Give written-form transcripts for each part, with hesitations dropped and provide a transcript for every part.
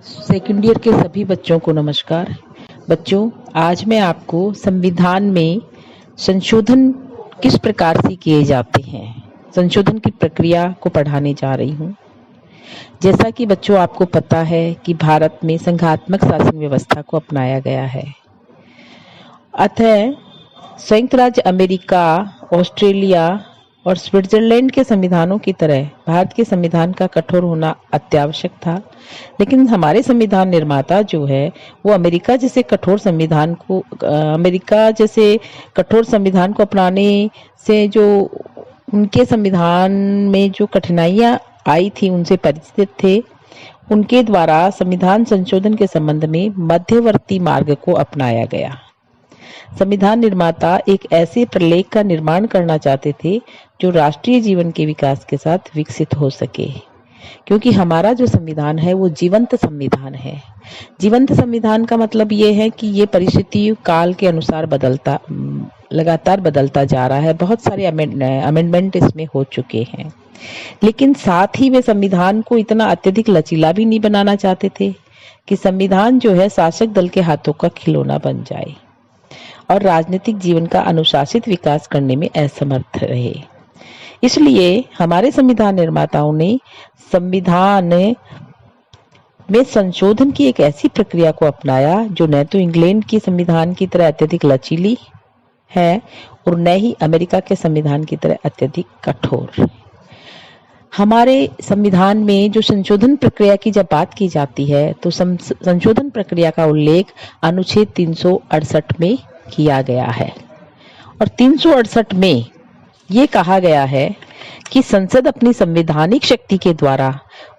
Second year के सभी बच्चों को नमस्कार। बच्चों, आज मैं आपको संविधान में संशोधन किस प्रकार से किए जाते हैं, संशोधन की प्रक्रिया को पढ़ाने जा रही हूँ। जैसा कि बच्चों आपको पता है कि भारत में संघात्मक शासन व्यवस्था को अपनाया गया है। अतः संयुक्त राज्य अमेरिका, ऑस्ट्रेलिया और स्विट्जरलैंड के संविधानों की तरह भारत के संविधान का कठोर होना अत्यावश्यक था। लेकिन हमारे संविधान निर्माता जो है वो अमेरिका जैसे कठोर संविधान को अपनाने से जो उनके संविधान में जो कठिनाइयां आई थी उनसे परिचित थे। उनके द्वारा संविधान संशोधन के संबंध में मध्यवर्ती मार्ग को अपनाया गया। संविधान निर्माता एक ऐसे प्रलेख का निर्माण करना चाहते थे जो राष्ट्रीय जीवन के विकास के साथ विकसित हो सके, क्योंकि हमारा जो संविधान है वो जीवंत संविधान है। जीवंत संविधान का मतलब ये है कि ये परिस्थिति काल के अनुसार लगातार बदलता जा रहा है। बहुत सारे अमेंडमेंट इसमें हो चुके हैं, लेकिन साथ ही वे संविधान को इतना अत्यधिक लचीला भी नहीं बनाना चाहते थे कि संविधान जो है शासक दल के हाथों का खिलौना बन जाए और राजनीतिक जीवन का अनुशासित विकास करने में असमर्थ रहे। इसलिए हमारे संविधान निर्माताओं ने संविधान में संशोधन की एक ऐसी प्रक्रिया को अपनाया जो न तो इंग्लैंड की संविधान की तरह अत्यधिक लचीली है और न ही अमेरिका के संविधान की तरह अत्यधिक कठोर। हमारे संविधान में जो संशोधन प्रक्रिया की जब बात की जाती है तो संशोधन प्रक्रिया का उल्लेख अनुच्छेद 368 में किया गया है और 368 में ये कहा गया है कि संसद अपनी संवैधानिक शक्ति के द्वारा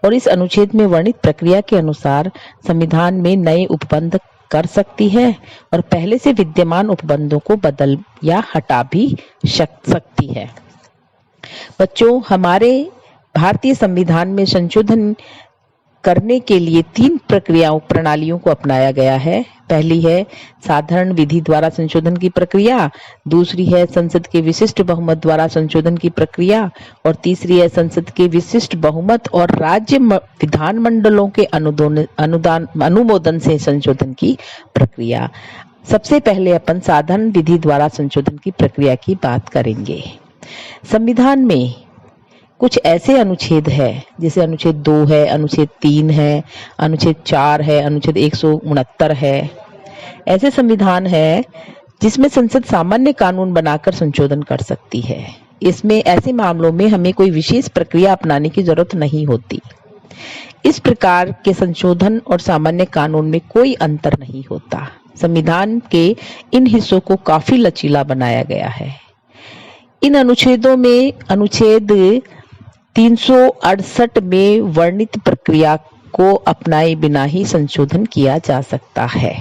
और इस अनुच्छेद में वर्णित प्रक्रिया के अनुसार संविधान में नए उपबंध कर सकती है और पहले से विद्यमान उपबंधों को बदल या हटा भी सकती है। बच्चों, हमारे भारतीय संविधान में संशोधन करने के लिए 3 प्रणालियों को अपनाया गया है। पहली है साधारण विधि द्वारा संशोधन की प्रक्रिया, दूसरी है संसद के विशिष्ट बहुमत द्वारा संशोधन की प्रक्रिया और तीसरी है संसद के विशिष्ट बहुमत और राज्य विधानमंडलों के अनुमोदन से संशोधन की प्रक्रिया। सबसे पहले अपन साधारण विधि द्वारा संशोधन की प्रक्रिया की बात करेंगे। संविधान में कुछ ऐसे अनुच्छेद है जैसे अनुच्छेद 2 है, अनुच्छेद 3 है, अनुच्छेद 4 है, अनुच्छेद 169 है। ऐसे संविधान है जिसमें संसद सामान्य कानून बनाकर संशोधन कर सकती है। इसमें ऐसे मामलों में हमें कोई विशेष प्रक्रिया अपनाने की जरूरत नहीं होती। इस प्रकार के संशोधन और सामान्य कानून में कोई अंतर नहीं होता। संविधान के इन हिस्सों को काफी लचीला बनाया गया है। इन अनुच्छेदों में अनुच्छेद 368 में वर्णित प्रक्रिया को अपनाए बिना ही संशोधन किया जा सकता है।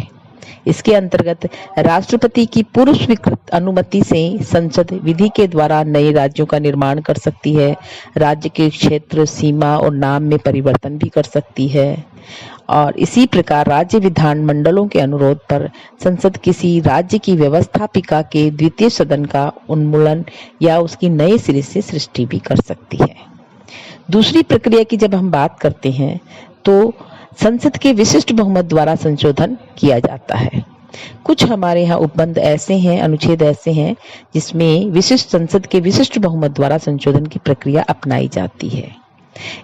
इसके अंतर्गत राष्ट्रपति की पूर्व स्वीकृत अनुमति से संसद विधि के द्वारा नए राज्यों का निर्माण कर सकती है, राज्य के क्षेत्र, सीमा और नाम में परिवर्तन भी कर सकती है और इसी प्रकार राज्य विधानमंडलों के अनुरोध पर संसद किसी राज्य की व्यवस्थापिका के द्वितीय सदन का उन्मूलन या उसकी नए सिरे से सृष्टि भी कर सकती है। दूसरी प्रक्रिया की जब हम बात करते हैं तो संसद के विशिष्ट बहुमत द्वारा संशोधन किया जाता है। कुछ हमारे यहाँ उपबंध ऐसे हैं, अनुच्छेद ऐसे हैं जिसमें संसद के विशिष्ट बहुमत द्वारा संशोधन की प्रक्रिया अपनाई जाती है।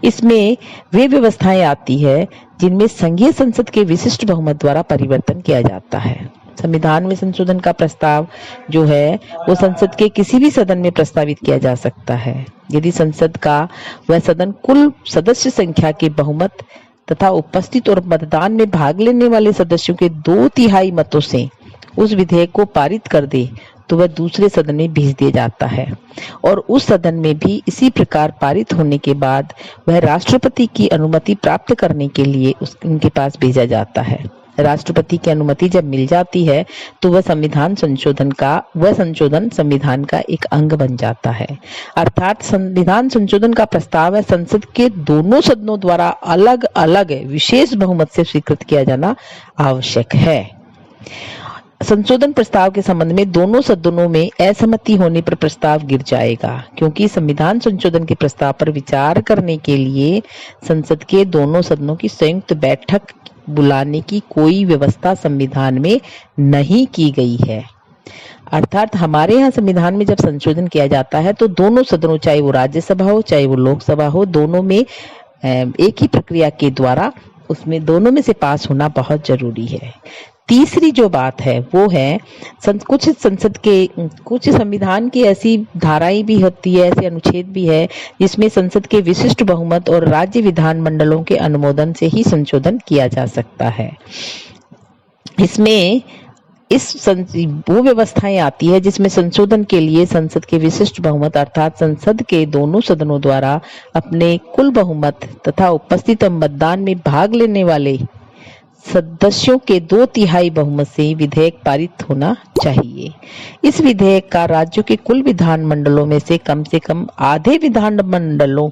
इसमें वे व्यवस्थाएं आती है जिनमें संघीय संसद के विशिष्ट बहुमत द्वारा परिवर्तन किया जाता है। संविधान में संशोधन का प्रस्ताव जो है वो संसद के किसी भी सदन में प्रस्तावित किया जा सकता है यदि संसद का वह सदन कुल सदस्य संख्या के बहुमत तथा उपस्थित और मतदान में भाग लेने वाले सदस्यों के 2/3 मतों से उस विधेयक को पारित कर दे तो वह दूसरे सदन में भेज दिया जाता है और उस सदन में भी इसी प्रकार पारित होने के बाद वह राष्ट्रपति की अनुमति प्राप्त करने के लिए उनके पास भेजा जाता है। राष्ट्रपति की अनुमति जब मिल जाती है तो वह संशोधन संविधान का एक अंग बन जाता है। अर्थात संविधान संशोधन का प्रस्ताव है संसद के दोनों सदनों द्वारा अलग अलग विशेष बहुमत से स्वीकृत किया जाना आवश्यक है। संशोधन प्रस्ताव के संबंध में दोनों सदनों में असहमति होने पर प्रस्ताव गिर जाएगा, क्योंकि संविधान संशोधन के प्रस्ताव पर विचार करने के लिए संसद के दोनों सदनों की संयुक्त बैठक बुलाने की कोई व्यवस्था संविधान में नहीं की गई है। अर्थात हमारे यहाँ संविधान में जब संशोधन किया जाता है तो दोनों सदनों, चाहे वो राज्यसभा हो चाहे वो लोकसभा हो, दोनों में एक ही प्रक्रिया के द्वारा उसमें दोनों में से पास होना बहुत जरूरी है। तीसरी जो बात है वो है कुछ संविधान की ऐसी धाराएं भी होती है, ऐसे अनुच्छेद भी है जिसमें संसद के विशिष्ट बहुमत और राज्य विधान मंडलों के अनुमोदन से ही संशोधन किया जा सकता है। इसमें वो व्यवस्थाएं आती है जिसमें संशोधन के लिए संसद के विशिष्ट बहुमत अर्थात संसद के दोनों सदनों द्वारा अपने कुल बहुमत तथा उपस्थित मतदान में भाग लेने वाले सदस्यों के 2/3 बहुमत से विधेयक पारित होना चाहिए। इस विधेयक का राज्यों के कुल विधान मंडलों में से कम आधे विधान मंडलों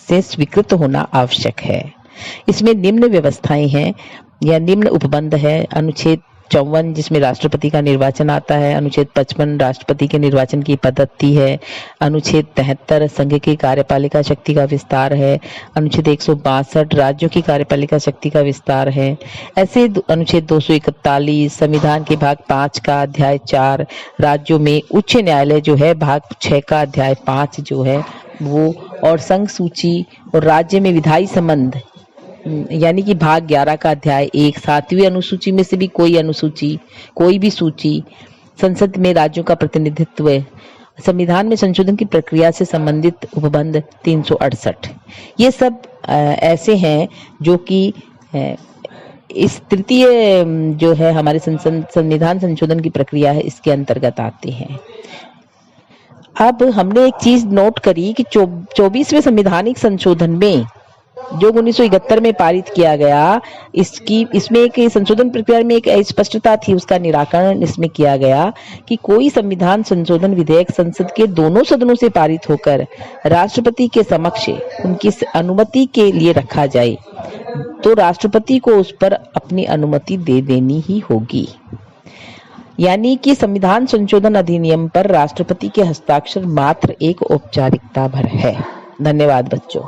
से स्वीकृत होना आवश्यक है। इसमें निम्न व्यवस्थाएं हैं या निम्न उपबंध है। अनुच्छेद 54 जिसमें राष्ट्रपति का निर्वाचन आता है, अनुच्छेद 55 राष्ट्रपति के निर्वाचन की पद्धति है, अनुच्छेद 73 संघ की कार्यपालिका शक्ति का विस्तार है, अनुच्छेद 162 राज्यों की कार्यपालिका शक्ति का विस्तार है। ऐसे अनुच्छेद 241 संविधान के भाग 5 का अध्याय 4 राज्यों में उच्च न्यायालय जो है भाग 6 का अध्याय 5 जो है वो, और संघ सूची और राज्य में विधायी संबंध यानी कि भाग 11 का अध्याय 1 7वीं अनुसूची में से भी कोई भी सूची, संसद में राज्यों का प्रतिनिधित्व, संविधान में संशोधन की प्रक्रिया से संबंधित उपबंध 368, ये सब ऐसे हैं जो कि इस तृतीय जो है हमारे संविधान संशोधन की प्रक्रिया है इसके अंतर्गत आते हैं। अब हमने एक चीज नोट करी कि 24वें संवैधानिक संशोधन में जो 1971 में पारित किया गया, इसमें एक संशोधन प्रक्रिया में एक स्पष्टता थी, उसका निराकरण इसमें किया गया कि कोई संविधान संशोधन विधेयक संसद के दोनों सदनों से पारित होकर राष्ट्रपति के समक्ष उनकी अनुमति के लिए रखा जाए तो राष्ट्रपति को उस पर अपनी अनुमति दे देनी ही होगी। यानी कि संविधान संशोधन अधिनियम पर राष्ट्रपति के हस्ताक्षर मात्र एक औपचारिकता भर है। धन्यवाद बच्चों।